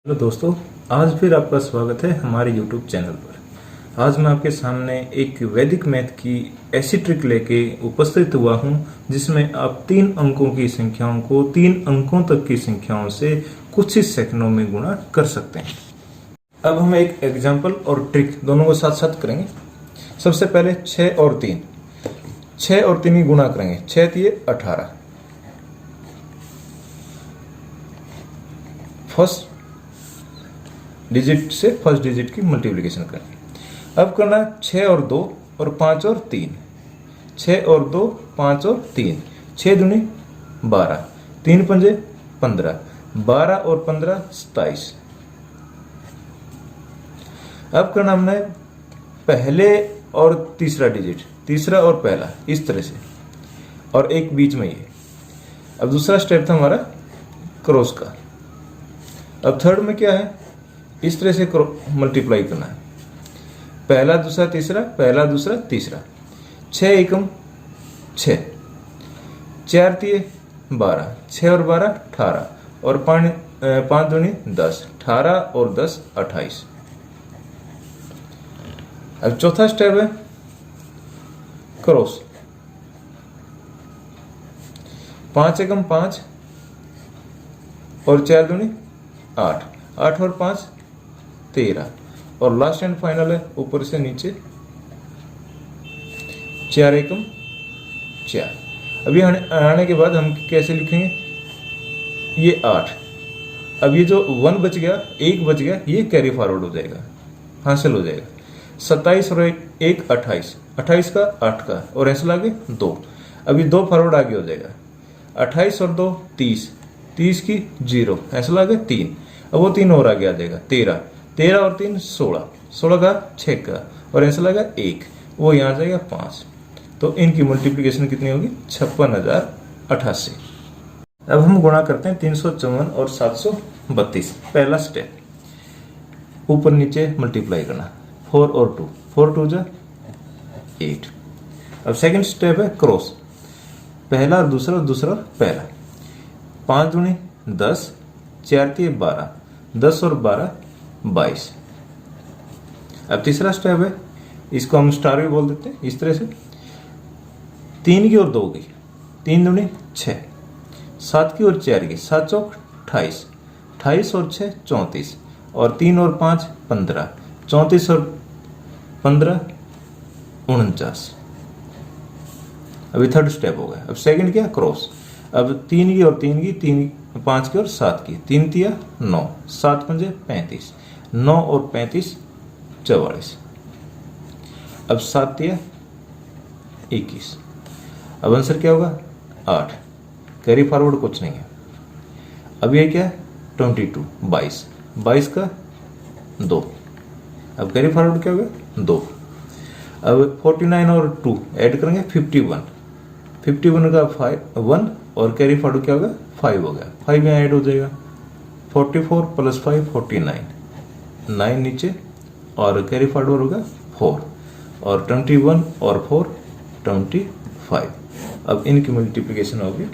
Hello दोस्तों, आज फिर आपका स्वागत है हमारे YouTube चैनल पर। आज मैं आपके सामने एक वैदिक मैथ की ऐसी ट्रिक लेके उपस्थित हुआ हूं जिसमें आप 3 अंकों की संख्याओं को 3 अंकों तक की संख्याओं से कुछ ही सेकंडों में गुणा कर सकते हैं। अब हम एक एग्जाम्पल और ट्रिक दोनों को साथ साथ करेंगे। सबसे पहले 6 और 3 की गुणा करेंगे। 6 दिए 18। फर्स्ट डिजिट से फर्स्ट डिजिट की मल्टीप्लिकेशन करनी। अब करना 6 और 2 और 5 और 3। 6 और 2 5 और 3। 6 दूनी 12, 3 पंजे 15, 12 और 15 27। अब करना हमने पहले और तीसरा डिजिट, तीसरा और पहला, इस तरह से, और एक बीच में ये। अब दूसरा स्टेप था हमारा क्रॉस का। अब थर्ड में क्या है, इस तरह से मल्टीप्लाई करना है। पहला दूसरा तीसरा, पहला दूसरा तीसरा। 6 एकम 6, 4 तिये 12, 6 और 12 18, और 5 दूनी 10, 18 और 10 28। अब चौथा स्टेप है क्रॉस। 5 एकम 5 और 4 दूनी 8, 8 और 5 13, और लास्ट एंड फाइनल है ऊपर से नीचे 4 एकम 4। अभी आने के बाद हम कैसे लिखेंगे, ये 8। अब ये जो 1 बच गया, 1 बच गया, ये कैरी फॉरवर्ड हो जाएगा, हासिल हो जाएगा। 27 और 1 28, 28 का 8 का, और ऐसा लागे 2। अभी 2 फॉरवर्ड आगे हो जाएगा। 28 और 2 30, 30 की 0, ऐसा लागे 3। अब वो 3 और आगे आ जाएगा 13, 13 और 3 16, 16 का 6 का, और ऐसा लगा 1, वो यहाँ आ जाएगा 5। तो इनकी मल्टीप्लिकेशन कितनी होगी, 56,088। अब हम गुणा करते हैं 354 और 732। पहला स्टेप, ऊपर नीचे मल्टीप्लाई करना। 4 और 2, 4 2 जा 8। अब सेकंड स्टेप है क्रॉस। पहला और दूसरा, दूसरा और पहला। 5 दूनी 10, 4 तिये 12, 10 और 12 22। अब तीसरा स्टेप है, इसको हम स्टार भी बोल देते हैं, इस तरह से। 3 की और 2 की, 3 दूनी 6, 7 की और 4 की, 7 चौक 28, 28 और 6 34, और 3 और 5 15, 34 और 15 49। अभी थर्ड स्टेप हो गया। अब सेकंड क्या, क्रॉस। अब 3 की और 3 की, 3 5 की और 7 की, 3 तिया 9, 7 पंजे 35, 9 और 35 44। अब 7 तिया 21। अब आंसर क्या होगा, 8। कैरी फॉरवर्ड कुछ नहीं है। अब ये क्या है, 22 22, 22 का 2। अब कैरी फॉरवर्ड क्या होगा, 2। अब 49 और 2 ऐड करेंगे 51, 51 का 1, और कैरी फॉरवर्ड क्या होगा, 5 हो गया। 5 यहाँ ऐड हो जाएगा। 44 प्लस 5 49, 9 नीचे, और कैरी फॉरवर्ड होगा 4, और 21 और 4 25। अब इनकी मल्टीप्लिकेशन होगी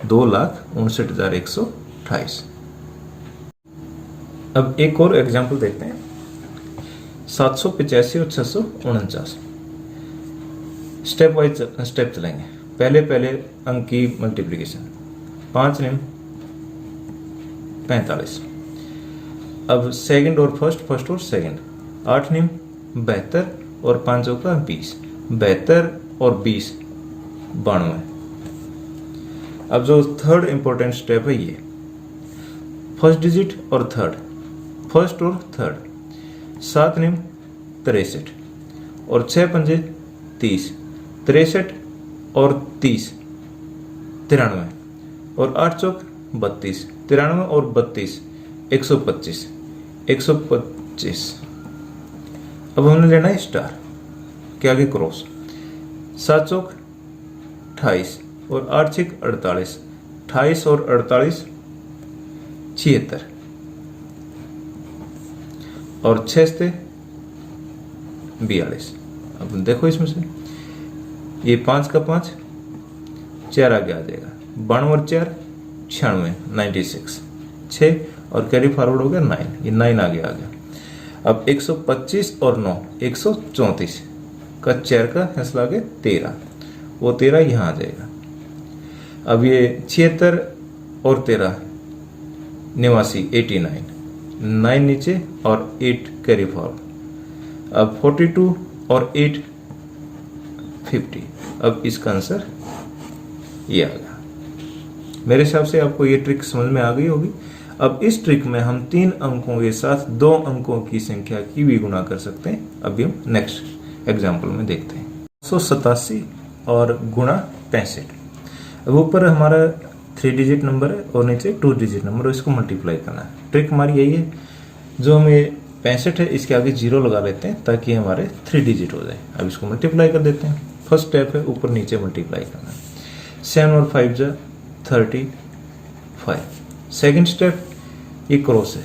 2,59,128। अब एक और एग्जाम्पल देखते हैं। 785 और 649। स्टेप वाइज स्टेप चलेंगे। पहले अंक की मल्टीप्लिकेशन। 5 निम 45। अब सेकंड और फर्स्ट, फर्स्ट और सेकंड। 8 निम 72, और 5 का 20, 72 और 20 92। अब जो थर्ड इंपॉर्टेंट स्टेप है, ये फर्स्ट डिजिट और थर्ड, फर्स्ट और थर्ड। 7 निम 63, और 6 पंजे 30, 63 और 30 93, और 8 चौक 32, 93 और 32 125, 125। अब हमने लेना है स्टार के आगे क्रॉस। 7 चौक 28, और 8 6 48, 28 और 48 76, और 6 से 42। अब देखो इसमें से, ये 5 का 5, 4 आगे आ जाएगा। 92 और 4 96, 6 और कैरी फॉरवर्ड हो गया 9, ये 9 आगे आ गया। अब 125 और 9 134 का चेयर का फैसला आगे 13, वो 13 यहाँ आ जाएगा। अब ये 76 और 13 89 89, 9 नीचे और 8 कैरी फॉरवर्ड। अब 42 और 8 50। अब इसका आंसर ये आ गया। मेरे हिसाब से आपको ये ट्रिक समझ में आ गई होगी। अब इस ट्रिक में हम 3 अंकों के साथ 2 अंकों की संख्या की भी गुणा कर सकते हैं। अभी हम नेक्स्ट एग्जाम्पल में देखते हैं। 187 और गुणा 65। अब ऊपर हमारा 3 डिजिट नंबर है और नीचे 2 डिजिट नंबर है, इसको मल्टीप्लाई करना है। ट्रिक हमारी यही है, जो हमें 65 है इसके आगे 0 लगा लेते हैं ताकि हमारे 3 डिजिट हो जाए। अब इसको मल्टीप्लाई कर देते हैं। फर्स्ट स्टेप है ऊपर नीचे मल्टीप्लाई करना। 7 और 5 जा 35। सेकेंड स्टेप ये क्रॉस है,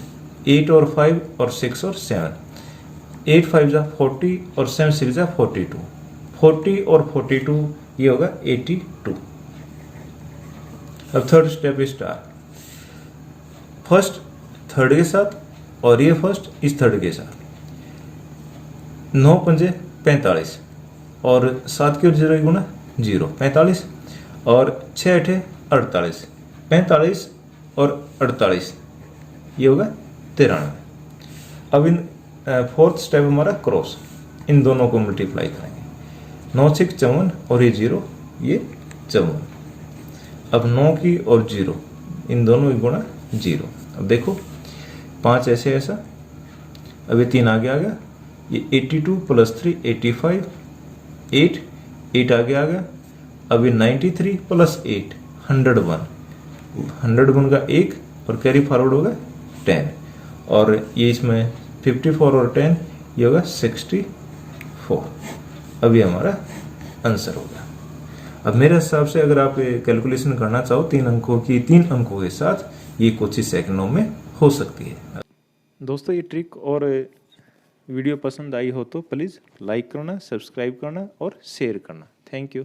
8 और 5 और 6 और 7। 8 5 जा 40 और 7 6 जा 42। 40 और 42 ये होगा 82। अब थर्ड स्टेप है स्टार। फर्स्ट थर्ड के साथ और ये फर्स्ट इस थर्ड के साथ। 9 पंजे 45 और 7 की ओर 0 गुना 0 45 और 6 अठे 48। 45 और 48 ये होगा 93। अब इन फोर्थ स्टेप हमारा क्रॉस, इन दोनों को मल्टीप्लाई करेंगे। 9 6 54 और ये 0 ये 54। अब 9 की और 0 इन दोनों की गुणा 0। अब देखो 5 ऐसे ऐसा, अब ये 3 आगे आ गया, ये 82 प्लस 3 85, 8 आगे आ गया। अब ये 93 प्लस 8 101, 100 गुण का 1 और कैरी फॉरवर्ड होगा 10 और ये इसमें 54 और 10 ये होगा 64। अब ये हमारा आंसर होगा। अब मेरे हिसाब से अगर आप कैलकुलेशन करना चाहो 3 अंकों की 3 अंकों के साथ, ये कुछ ही सेकंडों में हो सकती है। दोस्तों ये ट्रिक और वीडियो पसंद आई हो तो प्लीज़ लाइक करना, सब्सक्राइब करना और शेयर करना। Thank you.